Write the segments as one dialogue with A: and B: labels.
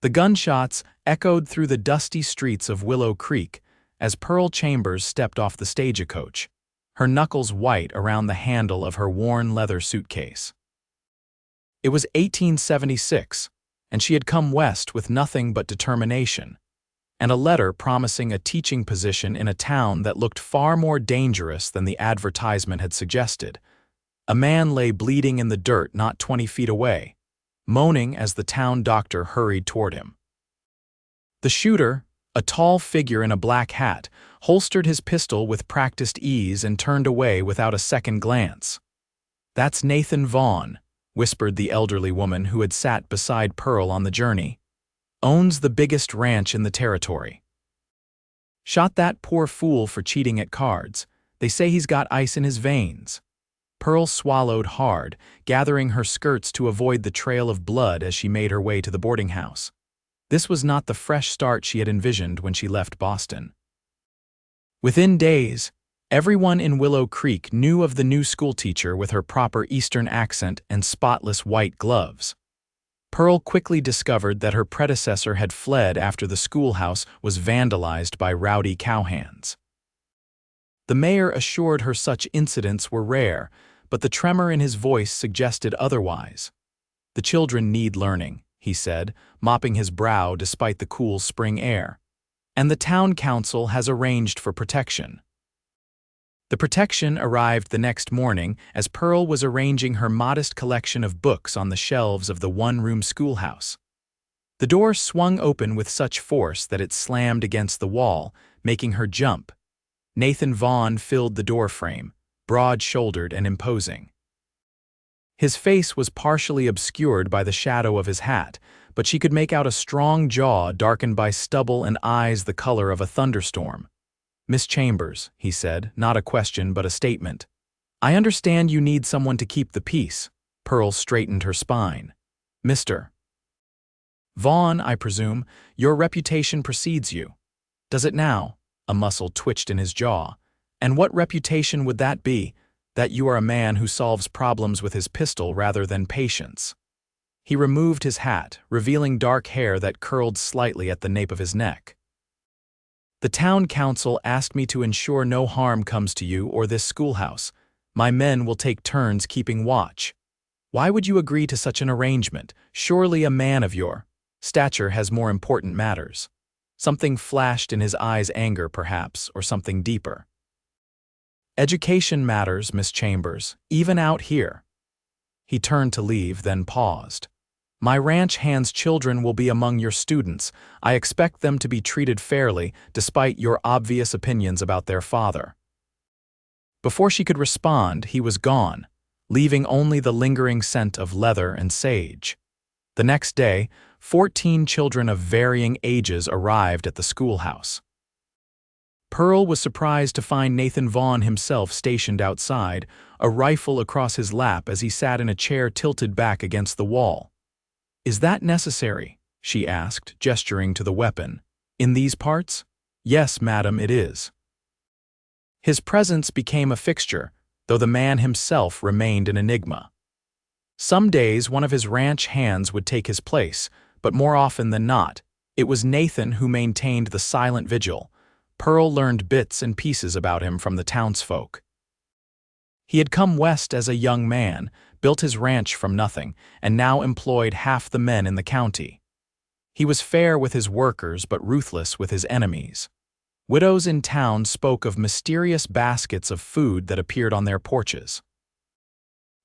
A: The gunshots echoed through the dusty streets of Willow Creek as Pearl Chambers stepped off the stagecoach, her knuckles white around the handle of her worn leather suitcase. It was 1876, and she had come west with nothing but determination, and a letter promising a teaching position in a town that looked far more dangerous than the advertisement had suggested. A man lay bleeding in the dirt not 20 feet away, moaning as the town doctor hurried toward him. The shooter, a tall figure in a black hat, holstered his pistol with practiced ease and turned away without a second glance. "That's Nathan Vaughn," whispered the elderly woman who had sat beside Pearl on the journey. "Owns the biggest ranch in the territory. Shot that poor fool for cheating at cards. They say he's got ice in his veins." Pearl swallowed hard, gathering her skirts to avoid the trail of blood as she made her way to the boarding house. This was not the fresh start she had envisioned when she left Boston. Within days, everyone in Willow Creek knew of the new schoolteacher with her proper Eastern accent and spotless white gloves. Pearl quickly discovered that her predecessor had fled after the schoolhouse was vandalized by rowdy cowhands. The mayor assured her such incidents were rare, but the tremor in his voice suggested otherwise. "The children need learning," he said, mopping his brow despite the cool spring air. "And the town council has arranged for protection." The protection arrived the next morning as Pearl was arranging her modest collection of books on the shelves of the one-room schoolhouse. The door swung open with such force that it slammed against the wall, making her jump. Nathan Vaughn filled the doorframe, broad-shouldered and imposing. His face was partially obscured by the shadow of his hat, but she could make out a strong jaw darkened by stubble and eyes the color of a thunderstorm. "Miss Chambers," he said, not a question but a statement. "I understand you need someone to keep the peace." Pearl straightened her spine. "Mr. Vaughn, I presume, your reputation precedes you." "Does it now?" A muscle twitched in his jaw. "And what reputation would that be? That you are a man who solves problems with his pistol rather than patience." He removed his hat, revealing dark hair that curled slightly at the nape of his neck. "The town council asked me to ensure no harm comes to you or this schoolhouse. My men will take turns keeping watch." "Why would you agree to such an arrangement? Surely a man of your stature has more important matters." Something flashed in his eyes, anger perhaps, or something deeper. "Education matters, Miss Chambers, even out here." He turned to leave, then paused. "My ranch hand's children will be among your students. I expect them to be treated fairly, despite your obvious opinions about their father." Before she could respond, he was gone, leaving only the lingering scent of leather and sage. The next day, 14 children of varying ages arrived at the schoolhouse. Pearl was surprised to find Nathan Vaughn himself stationed outside, a rifle across his lap as he sat in a chair tilted back against the wall. "Is that necessary?" she asked, gesturing to the weapon. "In these parts?" "Yes, madam, it is." His presence became a fixture, though the man himself remained an enigma. Some days one of his ranch hands would take his place, but more often than not, it was Nathan who maintained the silent vigil. Pearl learned bits and pieces about him from the townsfolk. He had come west as a young man, built his ranch from nothing, and now employed half the men in the county. He was fair with his workers but ruthless with his enemies. Widows in town spoke of mysterious baskets of food that appeared on their porches.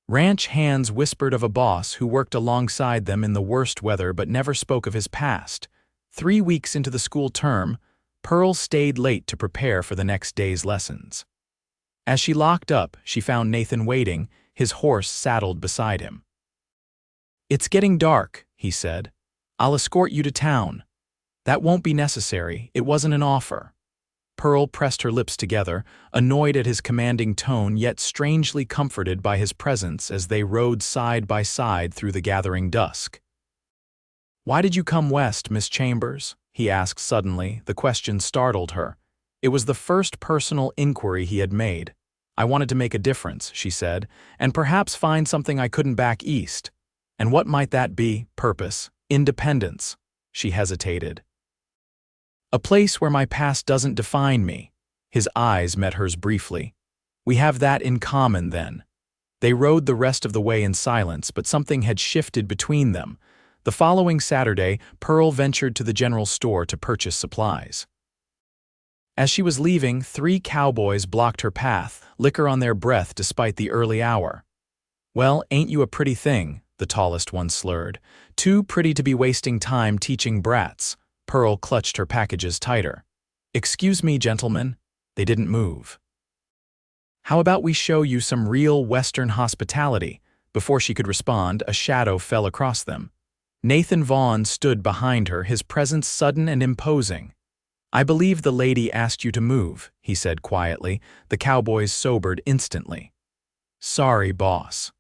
A: Ranch hands whispered of a boss who worked alongside them in the worst weather but never spoke of his past. 3 weeks into the school term, Pearl stayed late to prepare for the next day's lessons. As she locked up, she found Nathan waiting, his horse saddled beside him. "It's getting dark," he said. "I'll escort you to town." "That won't be necessary. It wasn't an offer." Pearl pressed her lips together, annoyed at his commanding tone yet strangely comforted by his presence as they rode side by side through the gathering dusk. "Why did you come west, Miss Chambers?" he asked suddenly. The question startled her. It was the first personal inquiry he had made. "I wanted to make a difference," she said, "and perhaps find something I couldn't back east." "And what might that be?" "Purpose. Independence." she hesitated. A place where my past doesn't define me. His eyes met hers briefly. We have that in common, then. They rode the rest of the way in silence, but something had shifted between them. The following Saturday, Pearl ventured to the general store to purchase supplies. As she was leaving, 3 cowboys blocked her path, liquor on their breath despite the early hour. "Well, ain't you a pretty thing?" the tallest one slurred. "Too pretty to be wasting time teaching brats." Pearl clutched her packages tighter. "Excuse me, gentlemen." They didn't move. "How about we show you some real Western hospitality?" Before she could respond, a shadow fell across them. Nathan Vaughn stood behind her, his presence sudden and imposing. "I believe the lady asked you to move," he said quietly. The cowboys sobered instantly. "Sorry, boss.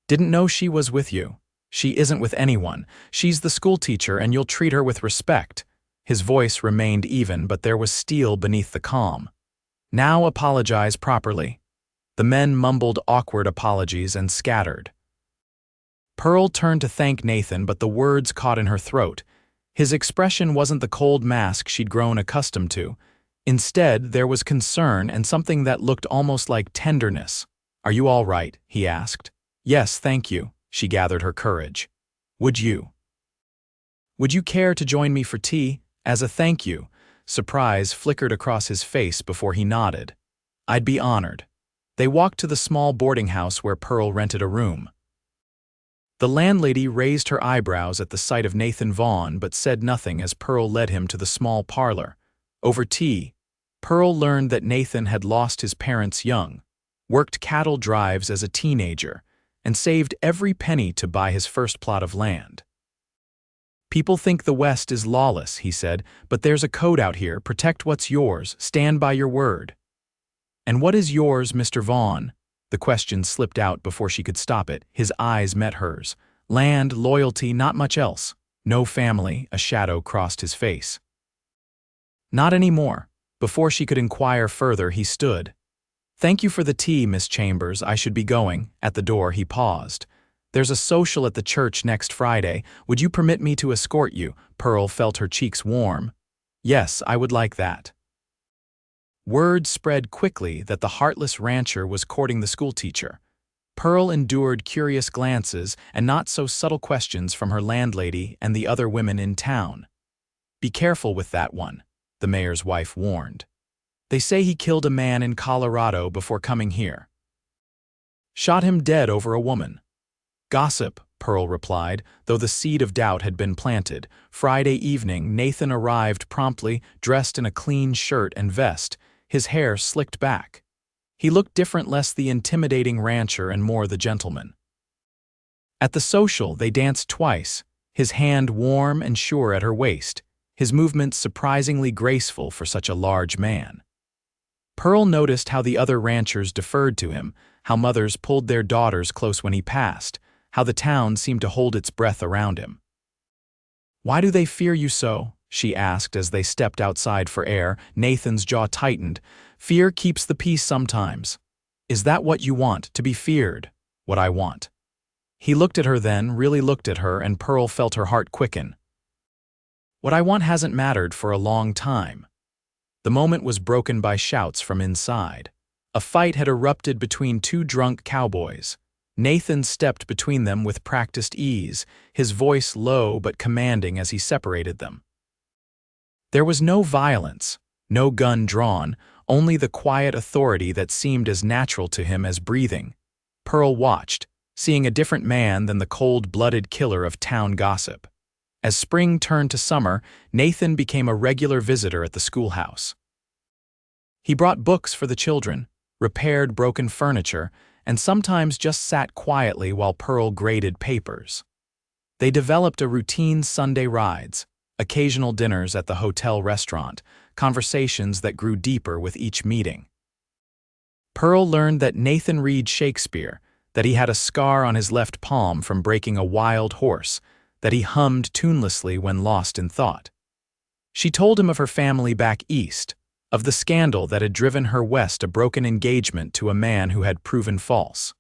A: Didn't know she was with you." "She isn't with anyone. She's the schoolteacher, and you'll treat her with respect." His voice remained even, but there was steel beneath the calm. "Now apologize properly." The men mumbled awkward apologies and scattered. Pearl turned to thank Nathan, but the words caught in her throat. His expression wasn't the cold mask she'd grown accustomed to. Instead, there was concern and something that looked almost like tenderness. "Are you all right?" he asked. "Yes, thank you." She gathered her courage. Would you care to join me for tea? As a thank you." Surprise flickered across his face before he nodded. "I'd be honored." They walked to the small boarding house where Pearl rented a room. The landlady raised her eyebrows at the sight of Nathan Vaughn but said nothing as Pearl led him to the small parlor. Over tea, Pearl learned that Nathan had lost his parents young, worked cattle drives as a teenager, and saved every penny to buy his first plot of land. "People think the West is lawless," he said, "but there's a code out here. Protect what's yours. Stand by your word." "And what is yours, Mr. Vaughn?" The question slipped out before she could stop it. His eyes met hers. "Land, loyalty, not much else." "No family," a shadow crossed his face. "Not anymore." Before she could inquire further, he stood. "Thank you for the tea, Miss Chambers. I should be going." At the door, he paused. "There's a social at the church next Friday. Would you permit me to escort you?" Pearl felt her cheeks warm. "Yes, I would like that." Word spread quickly that the Heartless rancher was courting the schoolteacher. Pearl endured curious glances and not-so-subtle questions from her landlady and the other women in town. "Be careful with that one," the mayor's wife warned. "They say he killed a man in Colorado before coming here. Shot him dead over a woman." "Gossip," Pearl replied, though the seed of doubt had been planted. Friday evening, Nathan arrived promptly, dressed in a clean shirt and vest, his hair slicked back. He looked different, less the intimidating rancher and more the gentleman. At the social, they danced twice, his hand warm and sure at her waist, his movements surprisingly graceful for such a large man. Pearl noticed how the other ranchers deferred to him, how mothers pulled their daughters close when he passed, how the town seemed to hold its breath around him. "Why do they fear you so?" she asked as they stepped outside for air. Nathan's jaw tightened. "Fear keeps the peace sometimes." "Is that what you want, to be feared?" "What I want." He looked at her then, really looked at her, and Pearl felt her heart quicken. "What I want hasn't mattered for a long time." The moment was broken by shouts from inside. A fight had erupted between 2 drunk cowboys. Nathan stepped between them with practiced ease, his voice low but commanding as he separated them. There was no violence, no gun drawn, only the quiet authority that seemed as natural to him as breathing. Pearl watched, seeing a different man than the cold-blooded killer of town gossip. As spring turned to summer, Nathan became a regular visitor at the schoolhouse. He brought books for the children, repaired broken furniture, and sometimes just sat quietly while Pearl graded papers. They developed a routine Sunday rides, occasional dinners at the hotel restaurant, conversations that grew deeper with each meeting. Pearl learned that Nathan read Shakespeare, that he had a scar on his left palm from breaking a wild horse, that he hummed tunelessly when lost in thought. She told him of her family back east, of the scandal that had driven her west, a broken engagement to a man who had proven false.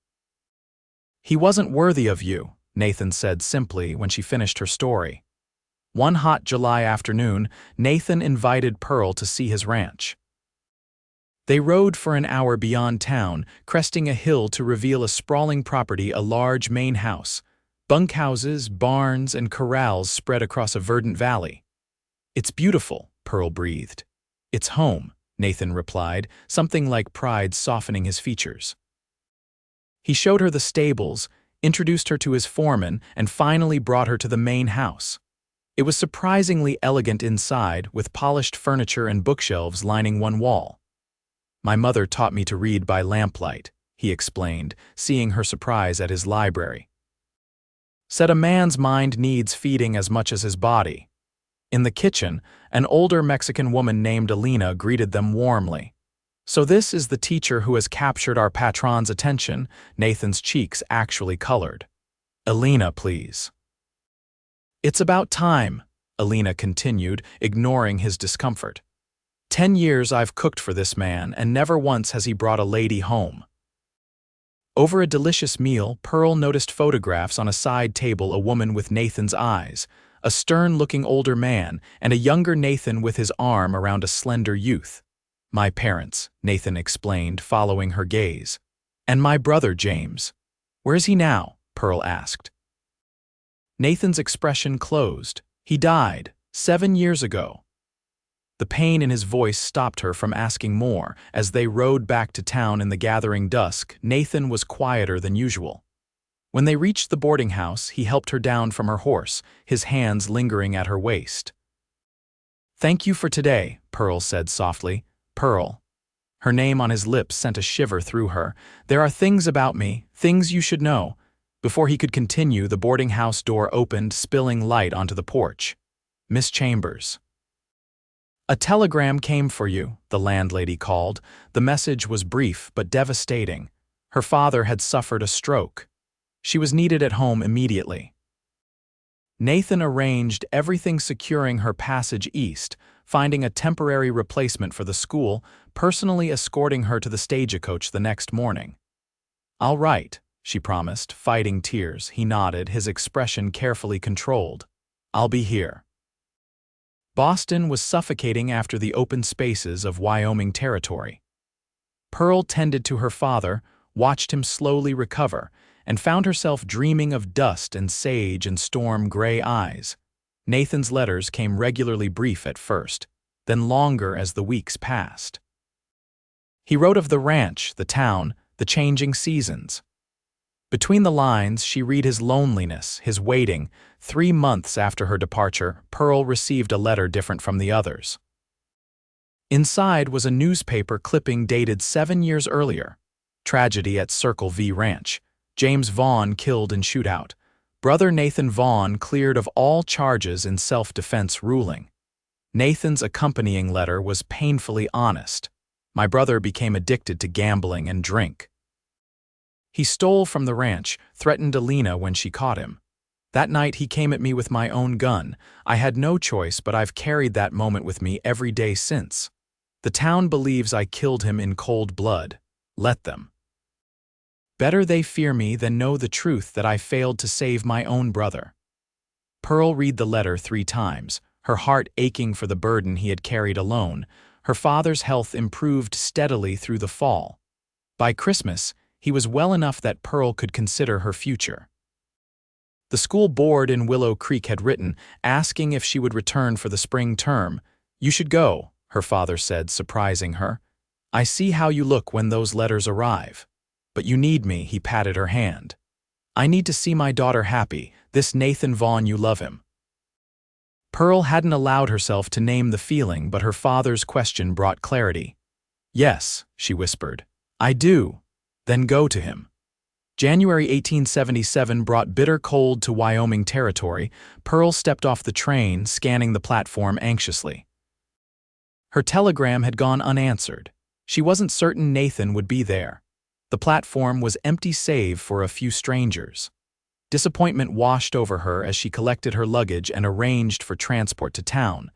A: "He wasn't worthy of you," Nathan said simply when she finished her story. One hot July afternoon, Nathan invited Pearl to see his ranch. They rode for an hour beyond town, cresting a hill to reveal a sprawling property, a large main house. Bunkhouses, barns, and corrals spread across a verdant valley. "It's beautiful," Pearl breathed. "It's home," Nathan replied, something like pride softening his features. He showed her the stables, introduced her to his foreman, and finally brought her to the main house. It was surprisingly elegant inside, with polished furniture and bookshelves lining one wall. "My mother taught me to read by lamplight," he explained, seeing her surprise at his library. "Said a man's mind needs feeding as much as his body." In the kitchen, an older Mexican woman named Alina greeted them warmly. "So this is the teacher who has captured our patron's attention." Nathan's cheeks actually colored. "Alina, please." "It's about time," Alina continued, ignoring his discomfort. 10 years I've cooked for this man, and never once has he brought a lady home." Over a delicious meal, Pearl noticed photographs on a side table, a woman with Nathan's eyes, a stern-looking older man, and a younger Nathan with his arm around a slender youth. "My parents," Nathan explained, following her gaze. "And my brother, James." "Where's he now?" Pearl asked. Nathan's expression closed. "He died 7 years ago." The pain in his voice stopped her from asking more. As they rode back to town in the gathering dusk, Nathan was quieter than usual. When they reached the boarding house, he helped her down from her horse, his hands lingering at her waist. "Thank you for today," Pearl said softly. "Pearl." Her name on his lips sent a shiver through her. "There are things about me, things you should know." Before he could continue, the boarding house door opened, spilling light onto the porch. "Miss Chambers." "A telegram came for you," the landlady called. The message was brief but devastating. Her father had suffered a stroke. She was needed at home immediately. Nathan arranged everything, securing her passage east, finding a temporary replacement for the school, personally escorting her to the stagecoach the next morning. "All right," she promised, fighting tears. He nodded, his expression carefully controlled. "I'll be here." Boston was suffocating after the open spaces of Wyoming territory. Pearl tended to her father, watched him slowly recover, and found herself dreaming of dust and sage and storm-gray eyes. Nathan's letters came regularly, brief at first, then longer as the weeks passed. He wrote of the ranch, the town, the changing seasons. Between the lines, she read his loneliness, his waiting. 3 months after her departure, Pearl received a letter different from the others. Inside was a newspaper clipping dated 7 years earlier. Tragedy at Circle V Ranch. James Vaughn killed in shootout. Brother Nathan Vaughn cleared of all charges in self-defense ruling. Nathan's accompanying letter was painfully honest. "My brother became addicted to gambling and drink. He stole from the ranch, threatened Alina when she caught him. That night he came at me with my own gun. I had no choice, but I've carried that moment with me every day since. The town believes I killed him in cold blood. Let them. Better they fear me than know the truth that I failed to save my own brother." Pearl read the letter 3 times, her heart aching for the burden he had carried alone. Her father's health improved steadily through the fall. By Christmas, he was well enough that Pearl could consider her future. The school board in Willow Creek had written, asking if she would return for the spring term. "You should go," her father said, surprising her. "I see how you look when those letters arrive. But you need me," he patted her hand. "I need to see my daughter happy. This Nathan Vaughn, you love him." Pearl hadn't allowed herself to name the feeling, but her father's question brought clarity. "Yes," she whispered. "I do." "Then go to him." January 1877 brought bitter cold to Wyoming territory. Pearl stepped off the train, scanning the platform anxiously. Her telegram had gone unanswered. She wasn't certain Nathan would be there. The platform was empty save for a few strangers. Disappointment washed over her as she collected her luggage and arranged for transport to town.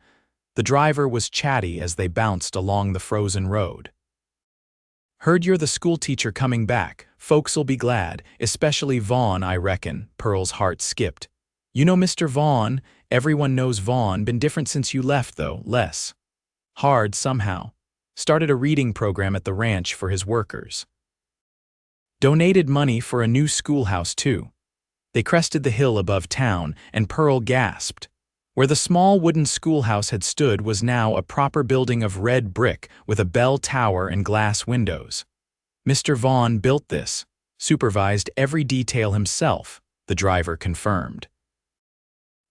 A: The driver was chatty as they bounced along the frozen road. "Heard you're the schoolteacher coming back. Folks'll be glad, especially Vaughn, I reckon." Pearl's heart skipped. "You know Mr. Vaughn, Everyone knows Vaughn, been different since you left though, less. Hard somehow. Started a reading program at the ranch for his workers. Donated money for a new schoolhouse too. They crested the hill above town, and Pearl gasped. Where the small wooden schoolhouse had stood was now a proper building of red brick with a bell tower and glass windows. Mr. Vaughn built this, supervised every detail himself, the driver confirmed.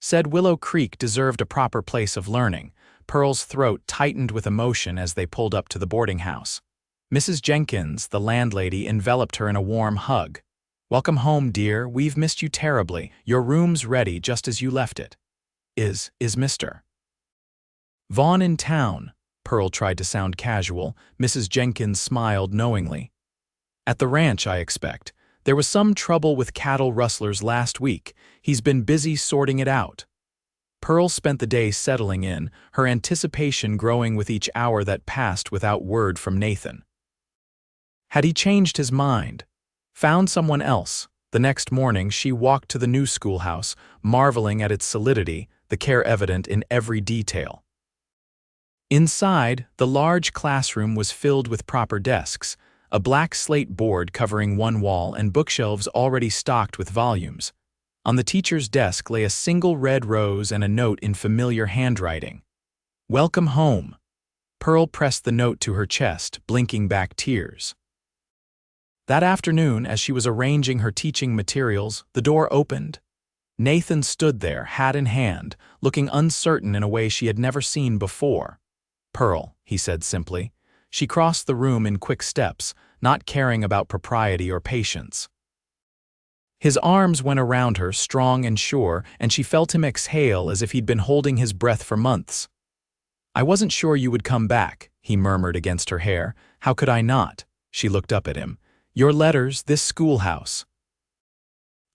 A: Said Willow Creek deserved a proper place of learning. Pearl's throat tightened with emotion as they pulled up to the boarding house. Mrs. Jenkins, the landlady, enveloped her in a warm hug. "Welcome home, dear. We've missed you terribly. Your room's ready just as you left it." Is Mr. Vaughn in town?" Pearl tried to sound casual. Mrs. Jenkins smiled knowingly. "At the ranch, I expect. There was some trouble with cattle rustlers last week. He's been busy sorting it out." Pearl spent the day settling in, her anticipation growing with each hour that passed without word from Nathan. Had he changed his mind? Found someone else? The next morning she walked to the new schoolhouse, marveling at its solidity, the care evident in every detail. Inside, the large classroom was filled with proper desks, a black slate board covering one wall and bookshelves already stocked with volumes. On the teacher's desk lay a single red rose and a note in familiar handwriting. "Welcome home." Pearl pressed the note to her chest, blinking back tears. That afternoon, as she was arranging her teaching materials, the door opened. Nathan stood there, hat in hand, looking uncertain in a way she had never seen before. "Pearl," he said simply. She crossed the room in quick steps, not caring about propriety or patience. His arms went around her, strong and sure, and she felt him exhale as if he'd been holding his breath for months. "I wasn't sure you would come back," he murmured against her hair. "How could I not?" She looked up at him. "Your letters, this schoolhouse.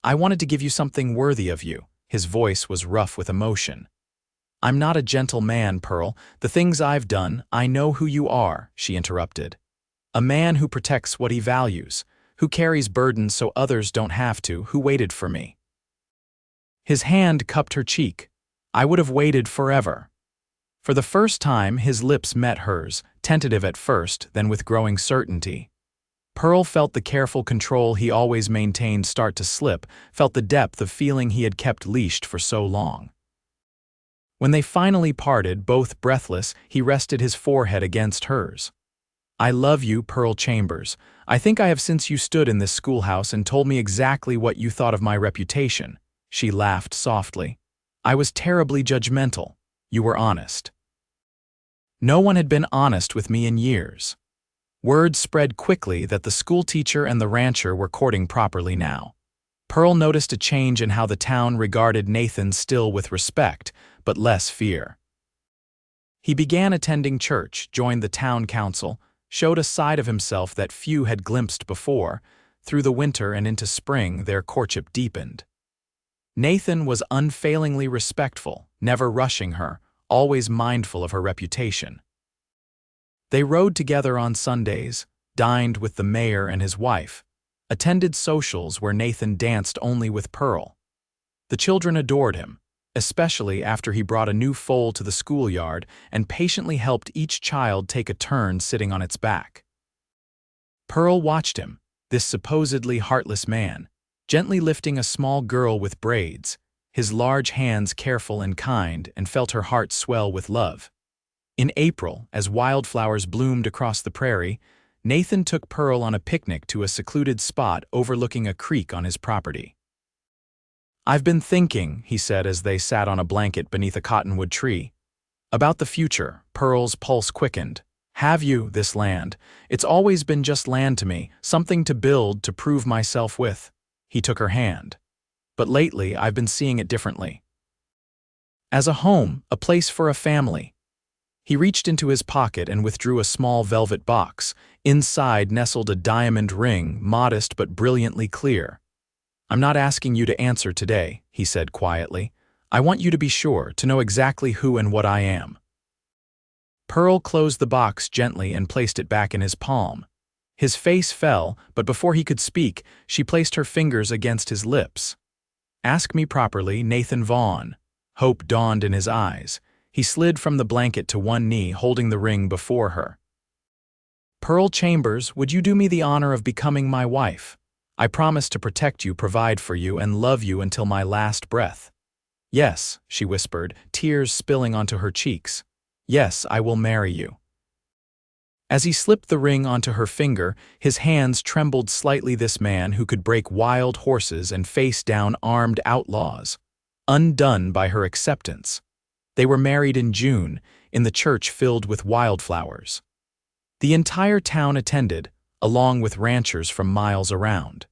A: I wanted to give you something worthy of you." His voice was rough with emotion. "I'm not a gentle man, Pearl. The things I've done, I know who you are," she interrupted. "A man who protects what he values, who carries burdens so others don't have to, who waited for me." His hand cupped her cheek. "I would have waited forever." For the first time, his lips met hers, tentative at first, then with growing certainty. Pearl felt the careful control he always maintained start to slip, felt the depth of feeling he had kept leashed for so long. When they finally parted, both breathless, he rested his forehead against hers. "I love you, Pearl Chambers. I think I have since you stood in this schoolhouse and told me exactly what you thought of my reputation." She laughed softly. "I was terribly judgmental. You were honest." No one had been honest with me in years. Word spread quickly that the schoolteacher and the rancher were courting properly now. Pearl noticed a change in how the town regarded Nathan, still with respect, but less fear. He began attending church, joined the town council, showed a side of himself that few had glimpsed before. Through the winter and into spring, their courtship deepened. Nathan was unfailingly respectful, never rushing her, always mindful of her reputation. They rode together on Sundays, dined with the mayor and his wife, attended socials where Nathan danced only with Pearl. The children adored him, especially after he brought a new foal to the schoolyard and patiently helped each child take a turn sitting on its back. Pearl watched him, this supposedly heartless man, gently lifting a small girl with braids, his large hands careful and kind, and felt her heart swell with love. In April, as wildflowers bloomed across the prairie, Nathan took Pearl on a picnic to a secluded spot overlooking a creek on his property. "I've been thinking," he said as they sat on a blanket beneath a cottonwood tree, "about the future." Pearl's pulse quickened. "Have you, this land? It's always been just land to me, something to build, to prove myself with." He took her hand. "But lately, I've been seeing it differently. As a home, a place for a family." He reached into his pocket and withdrew a small velvet box. Inside nestled a diamond ring, modest but brilliantly clear. "I'm not asking you to answer today," he said quietly. "I want you to be sure, to know exactly who and what I am." Pearl closed the box gently and placed it back in his palm. His face fell, but before he could speak, she placed her fingers against his lips. "Ask me properly, Nathan Vaughn. Hope dawned in his eyes. He slid from the blanket to one knee, holding the ring before her. "Pearl Chambers, would you do me the honor of becoming my wife? I promise to protect you, provide for you, and love you until my last breath." "Yes," she whispered, tears spilling onto her cheeks. "Yes, I will marry you." As he slipped the ring onto her finger, his hands trembled slightly. This man who could break wild horses and face down armed outlaws. Undone by her acceptance. They were married in June, in the church filled with wildflowers. The entire town attended, along with ranchers from miles around.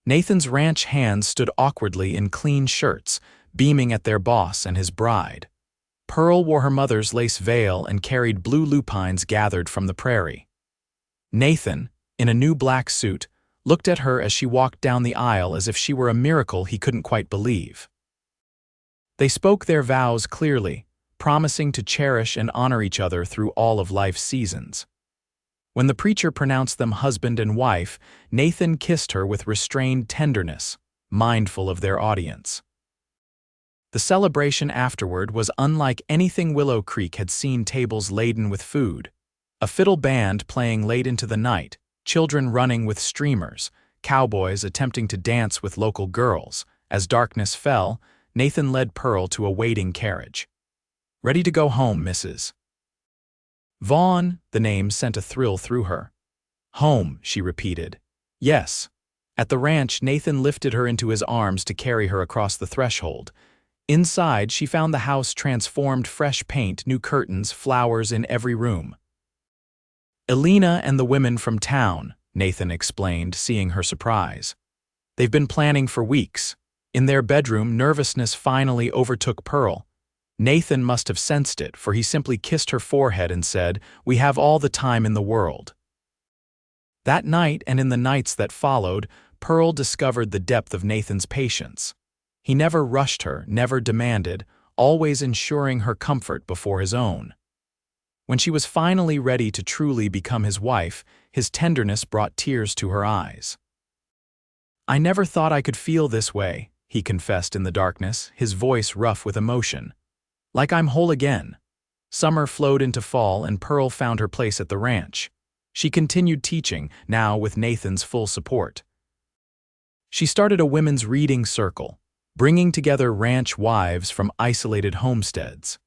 A: Nathan's ranch hands stood awkwardly in clean shirts, beaming at their boss and his bride. Pearl wore her mother's lace veil and carried blue lupines gathered from the prairie. Nathan, in a new black suit, looked at her as she walked down the aisle as if she were a miracle he couldn't quite believe. They spoke their vows clearly, promising to cherish and honor each other through all of life's seasons. When the preacher pronounced them husband and wife, Nathan kissed her with restrained tenderness, mindful of their audience. The celebration afterward was unlike anything Willow Creek had seen, tables laden with food, a fiddle band playing late into the night, children running with streamers, cowboys attempting to dance with local girls. As darkness fell, Nathan led Pearl to a waiting carriage. "Ready to go home, Mrs. Vaughn?" The name sent a thrill through her. "Home," she repeated. "Yes." At the ranch, Nathan lifted her into his arms to carry her across the threshold. Inside, she found the house transformed, fresh paint, new curtains, flowers in every room. "Elena and the women from town," Nathan explained, seeing her surprise. "They've been planning for weeks." In their bedroom, nervousness finally overtook Pearl. Nathan must have sensed it, for he simply kissed her forehead and said, "We have all the time in the world." That night and in the nights that followed, Pearl discovered the depth of Nathan's patience. He never rushed her, never demanded, always ensuring her comfort before his own. When she was finally ready to truly become his wife, his tenderness brought tears to her eyes. "I never thought I could feel this way," he confessed in the darkness, his voice rough with emotion. "Like I'm whole again." Summer flowed into fall and Pearl found her place at the ranch. She continued teaching, now with Nathan's full support. She started a women's reading circle, bringing together ranch wives from isolated homesteads.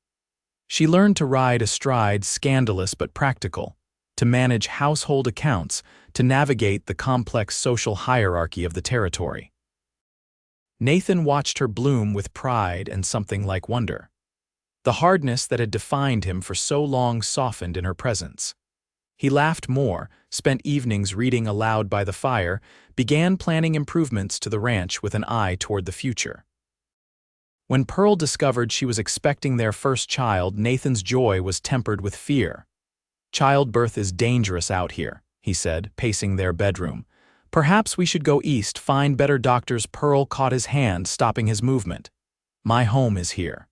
A: She learned to ride astride, scandalous but practical, to manage household accounts, to navigate the complex social hierarchy of the territory. Nathan watched her bloom with pride and something like wonder. The hardness that had defined him for so long softened in her presence. He laughed more, spent evenings reading aloud by the fire, began planning improvements to the ranch with an eye toward the future. When Pearl discovered she was expecting their first child, Nathan's joy was tempered with fear. "Childbirth is dangerous out here," he said, pacing their bedroom. "Perhaps we should go east, find better doctors." Pearl caught his hand, stopping his movement. "My home is here.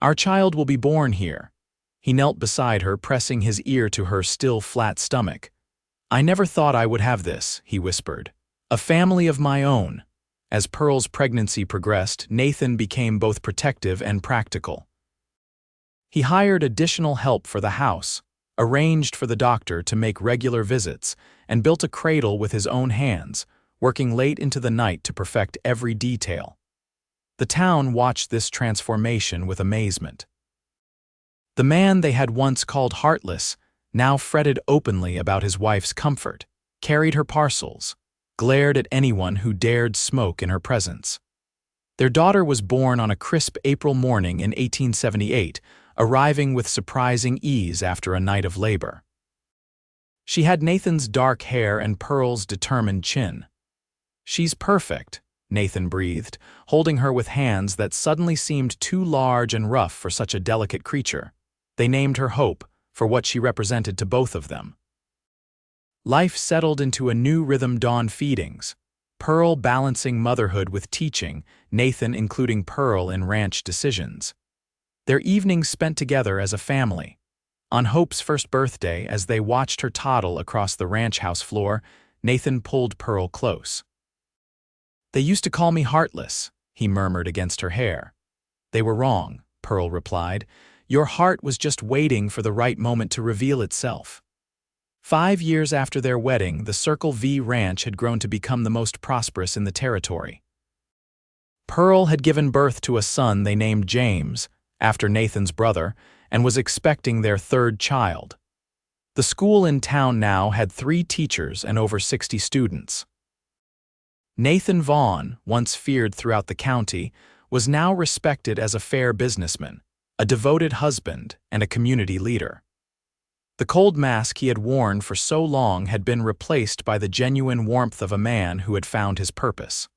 A: Our child will be born here." He knelt beside her, pressing his ear to her still flat stomach. "I never thought I would have this," he whispered. "A family of my own." As Pearl's pregnancy progressed, Nathan became both protective and practical. He hired additional help for the house, arranged for the doctor to make regular visits, and built a cradle with his own hands, working late into the night to perfect every detail. The town watched this transformation with amazement. The man they had once called Heartless now fretted openly about his wife's comfort, carried her parcels, glared at anyone who dared smoke in her presence. Their daughter was born on a crisp April morning in 1878, arriving with surprising ease after a night of labor. She had Nathan's dark hair and Pearl's determined chin. "She's perfect," Nathan breathed, holding her with hands that suddenly seemed too large and rough for such a delicate creature. They named her Hope, for what she represented to both of them. Life settled into a new rhythm: dawn feedings, Pearl balancing motherhood with teaching, Nathan including Pearl in ranch decisions. Their evenings spent together as a family. On Hope's first birthday, as they watched her toddle across the ranch house floor, Nathan pulled Pearl close. "They used to call me Heartless," he murmured against her hair. They were wrong, Pearl replied. Your heart was just waiting for the right moment to reveal itself. 5 years after their wedding, the Circle V Ranch had grown to become the most prosperous in the territory. Pearl had given birth to a son they named James, after Nathan's brother, and was expecting their third child. The school in town now had 3 teachers and over 60 students. Nathan Vaughn, once feared throughout the county, was now respected as a fair businessman, a devoted husband, and a community leader. The cold mask he had worn for so long had been replaced by the genuine warmth of a man who had found his purpose.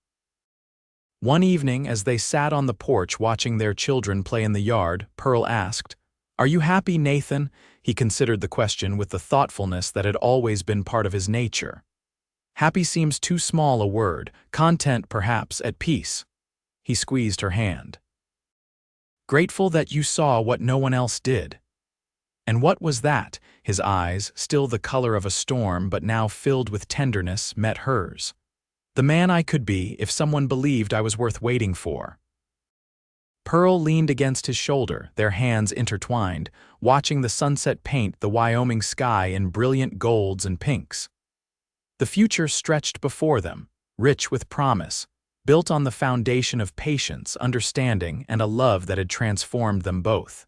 A: One evening, as they sat on the porch watching their children play in the yard, Pearl asked, "Are you happy, Nathan?" He considered the question with the thoughtfulness that had always been part of his nature. Happy seems too small a word, content perhaps, at peace. He squeezed her hand. Grateful that you saw what no one else did. And what was that? His eyes, still the color of a storm but now filled with tenderness, met hers. The man I could be if someone believed I was worth waiting for. Pearl leaned against his shoulder, their hands intertwined, watching the sunset paint the Wyoming sky in brilliant golds and pinks. The future stretched before them, rich with promise, built on the foundation of patience, understanding, and a love that had transformed them both.